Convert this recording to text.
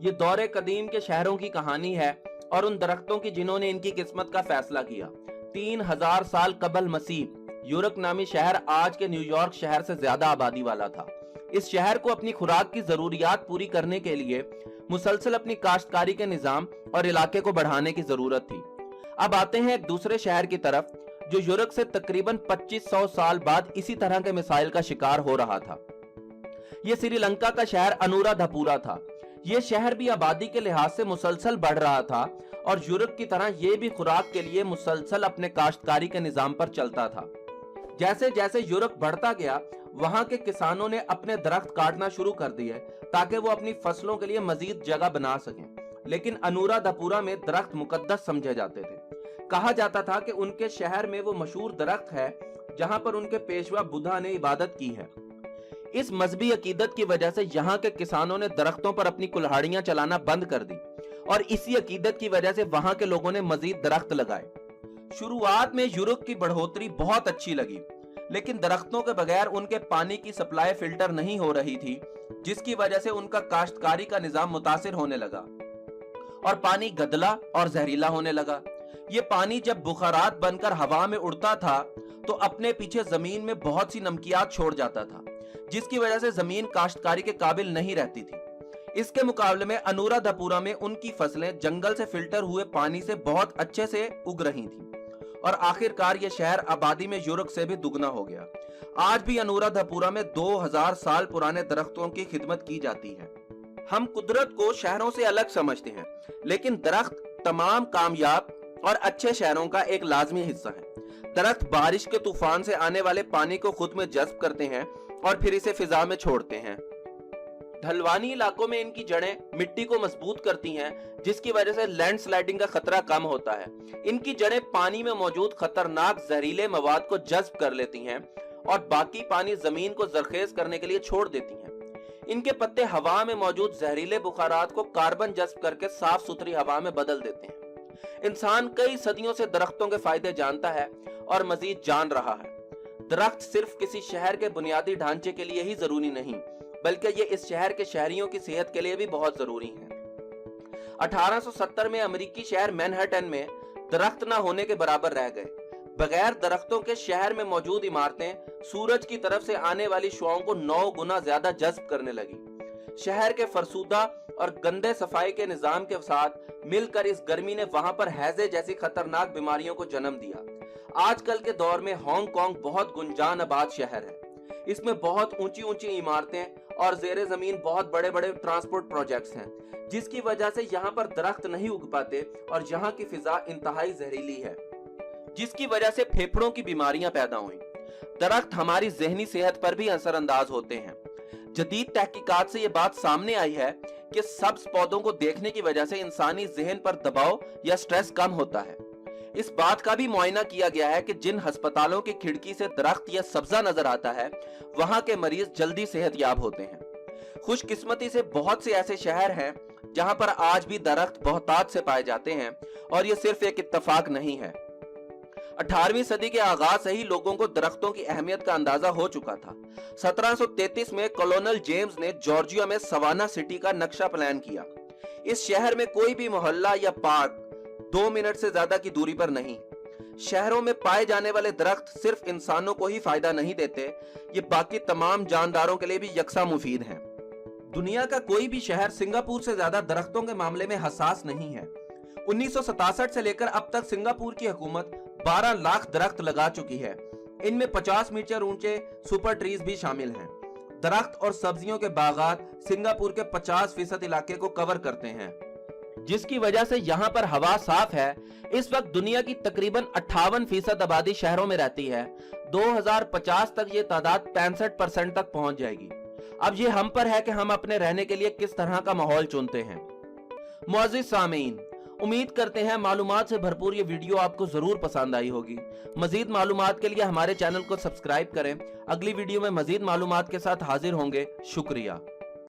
یہ دور قدیم کے شہروں کی کہانی ہے اور ان درختوں کی جنہوں نے ان کی قسمت کا فیصلہ کیا۔ 3000 سال قبل مسیح یورک نامی شہر آج کے نیو یارک شہر سے زیادہ آبادی والا تھا۔ اس شہر کو اپنی خوراک کی ضروریات پوری کرنے کے لیے مسلسل اپنی کاشتکاری کے نظام اور علاقے کو بڑھانے کی ضرورت تھی۔ اب آتے ہیں ایک دوسرے شہر کی طرف جو یورک سے تقریباً 2500 سال بعد اسی طرح کے مسائل کا شکار ہو رہا تھا۔ یہ سری لنکا کا شہر انورا دھپورا تھا۔ یہ شہر بھی آبادی کے لحاظ سے مسلسل بڑھ رہا تھا اور یورک کی طرح یہ بھی خوراک کے لیے مسلسل اپنے کاشتکاری کے نظام پر چلتا تھا۔ جیسے جیسے یورک بڑھتا گیا وہاں کے کسانوں نے اپنے درخت کاٹنا شروع کر دیے تاکہ وہ اپنی فصلوں کے لیے مزید جگہ بنا سکیں، لیکن انورا دھپورا میں درخت مقدس سمجھے جاتے تھے۔ کہا جاتا تھا کہ ان کے شہر میں وہ مشہور درخت ہے جہاں پر ان کے پیشوا بدھا نے عبادت کی ہے۔ اس مذہبی عقیدت کی وجہ سے یہاں کے کسانوں نے درختوں پر اپنی کلہاڑیاں چلانا بند کر دی اور اسی عقیدت کی وجہ سے وہاں کے لوگوں نے مزید درخت لگائے۔ شروعات میں یورک کی بڑھوتری بہت اچھی لگی، لیکن درختوں کے بغیر ان کے پانی کی سپلائی فلٹر نہیں ہو رہی تھی، جس کی وجہ سے ان کا کاشتکاری کا نظام متاثر ہونے لگا اور پانی گدلا اور زہریلا ہونے لگا۔ یہ پانی جب بخارات بن کر ہوا میں اڑتا تھا تو اپنے پیچھے زمین میں بہت سی نمکیات چھوڑ جاتا تھا، جس کی وجہ سے زمین کاشتکاری کے قابل نہیں رہتی تھی۔ اس کے مقابلے میں انورا دھپورا میں ان کی فصلیں جنگل سے فلٹر ہوئے پانی سے بہت اچھے سے اگ رہی تھیں اور آخر کار یہ شہر آبادی میں یورک سے بھی دگنا ہو گیا۔ آج بھی انورا دھپورا میں 2000 سال پرانے درختوں کی خدمت کی جاتی ہے۔ ہم قدرت کو شہروں سے الگ سمجھتے ہیں، لیکن درخت تمام کامیاب اور اچھے شہروں کا ایک لازمی حصہ ہے۔ درخت بارش کے طوفان سے آنے والے پانی کو خود میں جذب کرتے ہیں اور پھر اسے فضا میں چھوڑتے ہیں۔ ڈھلوانی علاقوں میں ان کی جڑیں مٹی کو مضبوط کرتی ہیں، جس کی وجہ سے لینڈ سلائڈنگ کا خطرہ کم ہوتا ہے۔ ان کی جڑیں پانی میں موجود خطرناک زہریلے مواد کو جذب کر لیتی ہیں اور باقی پانی زمین کو زرخیز کرنے کے لیے چھوڑ دیتی ہیں۔ ان کے پتے ہوا میں موجود زہریلے بخارات کو کاربن جذب کر کے صاف ستھری ہوا میں بدل دیتے ہیں۔ انسان کئی صدیوں سے درختوں کے فائدے جانتا ہے اور مزید جان رہا ہے۔ درخت صرف کسی شہر کے بنیادی ڈھانچے کے لیے ہی ضروری نہیں، بلکہ یہ اس شہر کے شہریوں کی صحت کے لیے بھی بہت ضروری ہیں۔ 1870 میں امریکی شہر مینہٹن میں درخت نہ ہونے کے برابر رہ گئے۔ بغیر درختوں کے شہر میں موجود عمارتیں سورج کی طرف سے آنے والی شعاؤں کو 9 گنا زیادہ جذب کرنے لگی۔ شہر کے فرسودہ اور گندے صفائی کے نظام کے ساتھ مل کر اس گرمی نے وہاں پر ہیضے جیسی خطرناک بیماریوں کو جنم دیا۔ آج کل کے دور میں ہانگ کانگ بہت گنجان آباد شہر ہے۔ اس میں بہت اونچی اونچی عمارتیں اور زیر زمین بہت بڑے بڑے ٹرانسپورٹ پروجیکٹس ہیں، جس کی وجہ سے یہاں پر درخت نہیں اگ پاتے اور یہاں کی فضا انتہائی زہریلی ہے، جس کی وجہ سے پھیپھڑوں کی بیماریاں پیدا ہوئیں۔ درخت ہماری ذہنی صحت پر بھی اثر انداز ہوتے ہیں۔ جدید تحقیقات سے یہ بات سامنے آئی ہے کہ سبز پودوں کو دیکھنے کی وجہ سے انسانی ذہن پر دباؤ یا سٹریس کم ہوتا ہے۔ اس بات کا بھی معائنہ کیا گیا ہے کہ جن ہسپتالوں کی کھڑکی سے درخت یا سبزہ نظر آتا ہے وہاں کے مریض جلدی صحت یاب ہوتے ہیں۔ خوش قسمتی سے بہت سے ایسے شہر ہیں جہاں پر آج بھی درخت بہتات سے پائے جاتے ہیں اور یہ صرف ایک اتفاق نہیں ہے۔ 18ویں صدی کے آغاز سے ہی لوگوں کو درختوں کی اہمیت کا اندازہ ہو چکا تھا۔ 1733 میں کولونل جیمز نے جارجیا میں سوانا سٹی کا نقشہ پلان کیا۔ اس شہر میں کوئی بھی محلہ یا پارک 2 منٹ سے زیادہ کی دوری پر نہیں۔ شہروں میں پائے جانے والے درخت صرف انسانوں کو ہی فائدہ نہیں دیتے، یہ باقی تمام جانداروں کے لیے بھی یکساں مفید ہیں۔ دنیا کا کوئی بھی شہر سنگاپور سے زیادہ درختوں کے معاملے میں حساس نہیں ہے۔ 1967 سے لے کر اب تک سنگاپور کی حکومت 12 لاکھ درخت لگا چکی ہے۔ ان میں 50 میٹر اونچے سپر ٹریز بھی شامل ہیں۔ درخت اور سبزیوں کے باغات سنگاپور کے 50% علاقے کو کور کرتے ہیں، جس کی وجہ سے یہاں پر ہوا صاف ہے۔ اس وقت دنیا کی تقریباً 58% آبادی شہروں میں رہتی ہے۔ 2050 تک یہ تعداد 65% تک پہنچ جائے گی۔ اب یہ ہم پر ہے کہ ہم اپنے رہنے کے لیے کس طرح کا ماحول چنتے ہیں۔ معزز سامعین، امید کرتے ہیں معلومات سے بھرپور یہ ویڈیو آپ کو ضرور پسند آئی ہوگی۔ مزید معلومات کے لیے ہمارے چینل کو سبسکرائب کریں۔ اگلی ویڈیو میں مزید معلومات کے ساتھ حاضر ہوں گے۔ شکریہ۔